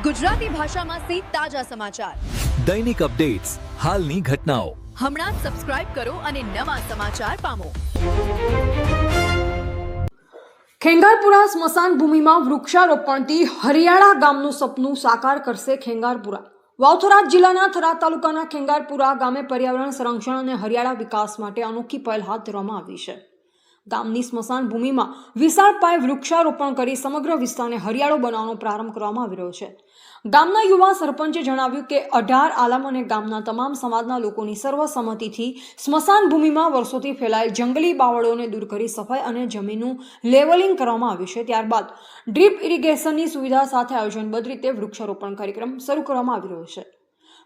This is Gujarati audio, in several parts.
ગુજરાતી ભાષામાં સે તાજા સમાચાર, દૈનિક અપડેટ્સ, હાલની ઘટનાઓ. હમણાં જ સબસ્ક્રાઇબ કરો અને નવા સમાચાર પામો. ખેંગારપુરા સ્મશાન ભૂમિમાં વૃક્ષારોપણથી હરિયાળા ગામનું સપનું સાકાર કરશે ખેંગારપુરા. વાવથરા જિલ્લાના થરાદ તાલુકાના ખેંગારપુરા ગામે પર્યાવરણ સંરક્ષણ અને હરિયાળા વિકાસ માટે અનોખી પહેલ હાથ ધરવામાં આવી છે. ગામની સ્મશાન ભૂમિમાં વિશાળ પાયે વૃક્ષારોપણ કરી સમગ્ર વિસ્તારને હરિયાળો બનાવવાનો પ્રારંભ કરવામાં આવી રહ્યો છે. ગામના યુવા સરપંચે જણાવ્યું કે 18 આલમ અને ગામના તમામ સમાજના લોકોની સર્વસંમતિથી સ્મશાન ભૂમિમાં વર્ષોથી ફેલાયેલ જંગલી બાવળોને દૂર કરી સફાઈ અને જમીનનું લેવલિંગ કરવામાં આવ્યું છે. ત્યારબાદ ડ્રીપ ઇરિગેશનની સુવિધા સાથે આયોજનબદ્ધ રીતે વૃક્ષારોપણ કાર્યક્રમ શરૂ કરવામાં આવી રહ્યો છે.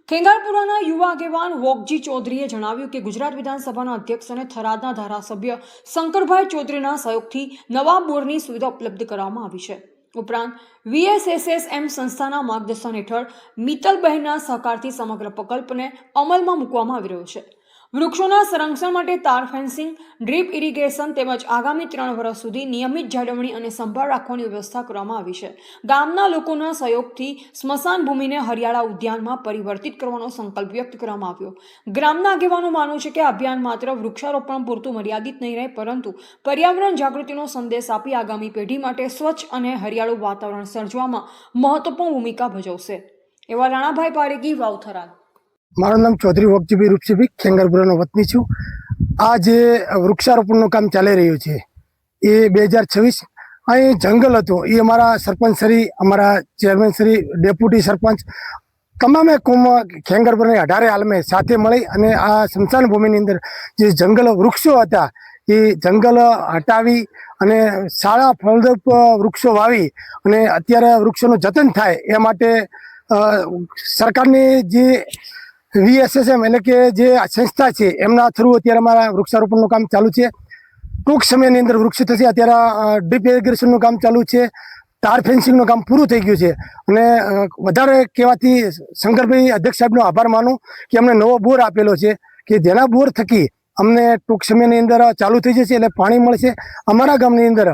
ખેંગારપુરાના યુવા આગેવાન વોકજી ચૌધરીએ જણાવ્યું કે ગુજરાત વિધાનસભાના અધ્યક્ષ અને થરાદના ધારાસભ્ય શંકરભાઈ ચૌધરીના સહયોગથી નવા બોરની સુવિધા ઉપલબ્ધ કરવામાં આવી છે. ઉપરાંત VSSSM સંસ્થાના માર્ગદર્શન હેઠળ મિત્તલબહેનના સહકારથી સમગ્ર પ્રકલ્પને અમલમાં મૂકવામાં આવી રહ્યો છે. વૃક્ષોના સંરક્ષણ માટે તાર ફેન્સિંગ, ડ્રીપ ઇરિગેશન તેમજ આગામી 3 વર્ષ સુધી નિયમિત જાળવણી અને સંભાળ રાખવાની વ્યવસ્થા કરવામાં આવી છે. ગામના લોકોના સહયોગથી સ્મશાન ભૂમિને હરિયાળા ઉદ્યાનમાં પરિવર્તિત કરવાનો સંકલ્પ વ્યક્ત કરવામાં આવ્યો. ગ્રામના આગેવાનો માનવું છે કે અભિયાન માત્ર વૃક્ષારોપણ પૂરતું મર્યાદિત નહીં રહે, પરંતુ પર્યાવરણ જાગૃતિનો સંદેશ આપી આગામી પેઢી માટે સ્વચ્છ અને હરિયાળું વાતાવરણ સર્જવામાં મહત્વપૂર્ણ ભૂમિકા ભજવશે. એવા રાણાભાઈ પારેખી, વાવથરા. મારું નામ ચૌધરી વોકજીભાઈ રૂપસીભાઈ, ખેંગારપુરાનો વતની છું. આ જે વૃક્ષારોપણનું કામ ચાલી રહ્યું છે એ 2026 અહીં જંગલ હતું. એ અમારા સરપંચ શ્રી, અમારા ચેરમેન શ્રી, ડેપ્યુટી સરપંચ તમામે કોમ ખેંગારપુરાની 18 આલમે સાથે મળી અને આ સ્મશાન ભૂમિની અંદર જે જંગલ વૃક્ષો હતા એ જંગલ હટાવી અને સારા ફળદ્રુપ વૃક્ષો વાવી અને અત્યારે વૃક્ષોનું જતન થાય એ માટે સરકારની જે VSSM એટલે કે જે સંસ્થા છે એમના થ્રુ અત્યારે અમારા વૃક્ષારોપણનું કામ ચાલુ છે. ટૂંક સમયની અંદર વૃક્ષ થશે. અત્યારે ડ્રીપ ઇરિગેશનનું કામ ચાલુ છે. તાર ફેન્સિંગનું કામ પૂરું થઈ ગયું છે. અને વધારે કહેવાથી શંકરભાઈ અધ્યક્ષ સાહેબનો આભાર માનું કે અમને નવો બોર આપેલો છે કે જેના બોર થકી અમને ટૂંક સમયની અંદર ચાલુ થઈ જશે એટલે પાણી મળશે. અમારા ગામની અંદર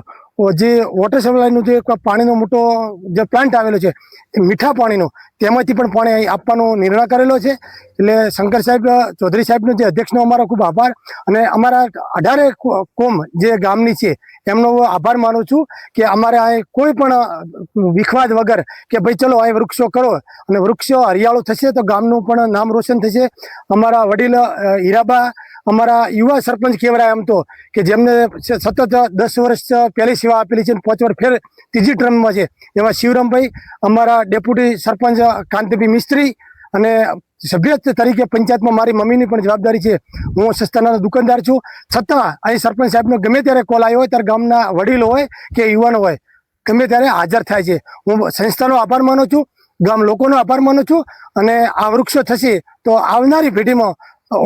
જે વોટર સપ્લાયનું જે પાણીનો મોટો જે પ્લાન્ટ આવેલો છે એ મીઠા પાણીનો, તેમાંથી પણ પાણી અહીં આપવાનો નિર્ણય કરેલો છે. એટલે શંકર સાહેબ, ચૌધરી સાહેબનો જે અધ્યક્ષનો અમારો ખૂબ આભાર અને અમારા 18 કોમ જે ગામની છે એમનો આભાર માનું છું કે અમારે અહીં કોઈ પણ વિખવાદ વગર કે ભાઈ ચલો અહીં વૃક્ષો કરો અને વૃક્ષો હરિયાળું થશે તો ગામનું પણ નામ રોશન થશે. અમારા વડીલ હીરાબા, અમારા યુવા સરપંચ કહેવાય એમ તો, કે જેમને સતત 10 વર્ષ પહેલી સેવા આપેલી છે અને 5 વર્ષ ફેર ત્રીજી ટર્મમાં છે, એવા શિવરામભાઈ, અમારા ડેપ્યુટી સરપંચ કાંતિભાઈ મિસ્ત્રી અને સભ્ય તરીકે પંચાયતમાં મારી મમ્મીની પણ જવાબદારી છે. હું સંસ્થાના દુકાનદાર છું. છતાં અહીં સરપંચ સાહેબનો ગમે ત્યારે કોલ આવ્યો હોય ત્યારે ગામના વડીલો હોય કે યુવાનો હોય ગમે ત્યારે હાજર થાય છે. હું સંસ્થાનો આભાર માનું છું, ગામ લોકોનો આભાર માનું છું અને આ વૃક્ષો થશે તો આવનારી પેઢીમાં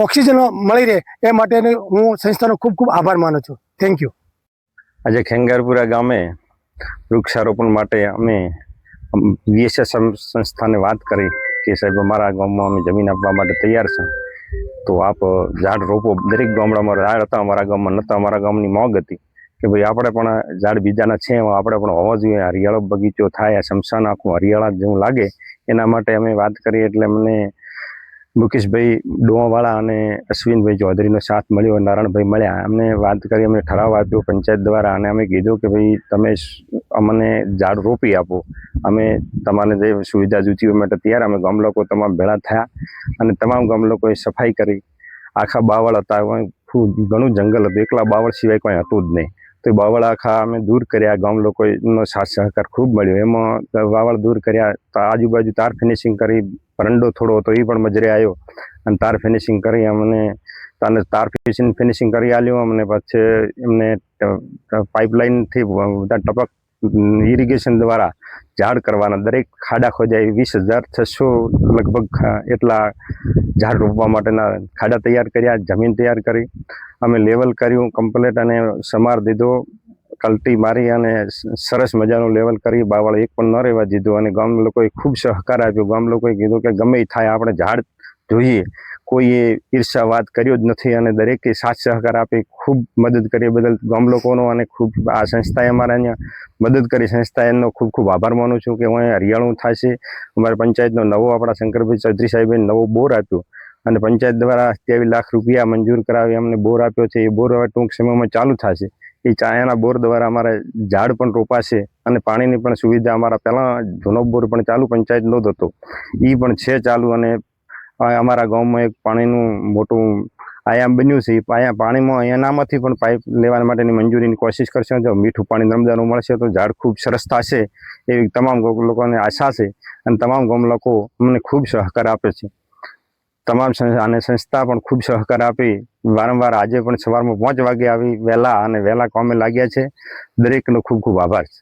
ઓક્સિજન મળી રહે એ માટે હું સંસ્થાનો ખૂબ ખૂબ આભાર માનું છું. Thank you. આજે ખેંગારપુરા ગામે વૃક્ષારોપણ માટે અમે VSSM સંસ્થાને વાત કરી કે સાહેબ અમારા ગામમાં અમે જમીન આપવા માટે તૈયાર છે, તો આપ ઝાડ રોપો. દરેક ગામડામાં ઝાડ હતા, અમારા ગામમાં નહોતા. અમારા ગામની મોગ હતી કે ભાઈ આપણે પણ ઝાડ બીજાના છે આપણે પણ હોવા જોઈએ, હરિયાળો બગીચો થાય, શમશાન આખું હરિયાળા જેવું લાગે. એના માટે અમે વાત કરી એટલે મને મુકેશભાઈ ડોવાવાળા અને અશ્વિનભાઈ ચૌધરીનો સાથ મળ્યો, નારાયણભાઈ મળ્યા. અમને વાત કરી, અમને ઠરાવ આપ્યો પંચાયત દ્વારા અને અમે કીધું કે ભાઈ તમે અમને ઝાડ રોપી આપો, અમે તમારે જે સુવિધા જોઈતી હોય માટે તૈયાર. અમે ગામ લોકો તમામ ભેળા થયા અને તમામ ગામ લોકોએ સફાઈ કરી. આખા બાવળ હતા, ઘણું જંગલ હતું, એકલા બાવળ સિવાય કોઈ હતું જ નહીં. તો એ બાવળ આખા અમે દૂર કર્યા. ગામ લોકોનો સાથ સહકાર ખૂબ મળ્યો. એમાં બાવળ દૂર કર્યા, આજુબાજુ તાર ફિનિશિંગ કરી, પરંડો થોડો હતો એ પણ મજરે આવ્યો અને તાર ફિનિશિંગ કરી અમને તાર ફિનિશિંગ કરી આલ્યું. અમને પછી એમને પાઇપલાઇનથી બધા ટપક ઇરિગેશન દ્વારા ઝાડ કરવાના. દરેક ખાડા ખોદાય 20,600 લગભગ એટલા ઝાડ રોપવા માટેના ખાડા તૈયાર કર્યા, જમીન તૈયાર કરી, અમે લેવલ કર્યું કમ્પ્લીટ અને સમાર દીધો, કલટી મારી અને સરસ મજાનું લેવલ કરી. બાવળ એક પણ ન રહેવા દીધું અને ગામ લોકોએ ખૂબ સહકાર આપ્યો. ગામ લોકોએ કીધું કે ગમે એ થાય આપણે ઝાડ જોઈએ, કોઈએ ઈર્ષા વાત કર્યો જ નથી અને દરેકે સાથ સહકાર આપી ખૂબ મદદ કરી બદલ ગામ લોકોનો અને ખૂબ આ સંસ્થાએ અમારા અહીંયા મદદ કરી સંસ્થાએ એનો ખૂબ ખૂબ આભાર માનું છું કે હું હરિયાળું થશે અમારી પંચાયતનો નવો આપણા શંકરભાઈ ચૌધરી સાહેબે નવો બોર આપ્યો અને પંચાયત દ્વારા 23 લાખ રૂપિયા મંજૂર કરાવી અમને બોર આપ્યો છે. એ બોર હવે ટૂંક સમયમાં ચાલુ થશે. એ ચાયાના બોર દ્વારા અમારા ઝાડ પણ રોપાશે અને પાણીની પણ સુવિધા અમારા પહેલાં જૂનો બોર પણ ચાલુ પંચાયતનો જ હતો એ પણ છે ચાલુ અને અમારા ગામમાં એક પાણીનું મોટું આયામ બન્યું છે. એ પાણીમાં એનામાંથી પણ પાઇપ લેવા માટેની મંજૂરીની કોશિશ કરશે. જો મીઠું પાણી નર્મદાનું મળશે તો ઝાડ ખૂબ સરસ થશે એવી તમામ લોકોને આશા છે અને તમામ ગામ લોકો અમને ખૂબ સહકાર આપે છે. તમામ અને સંસ્થા પણ ખૂબ સહકાર આપી વારંવાર આજે પણ સવારમાં 5 વાગે આવી વહેલા કામે લાગ્યા છે. દરેકનો ખૂબ ખૂબ આભાર છે.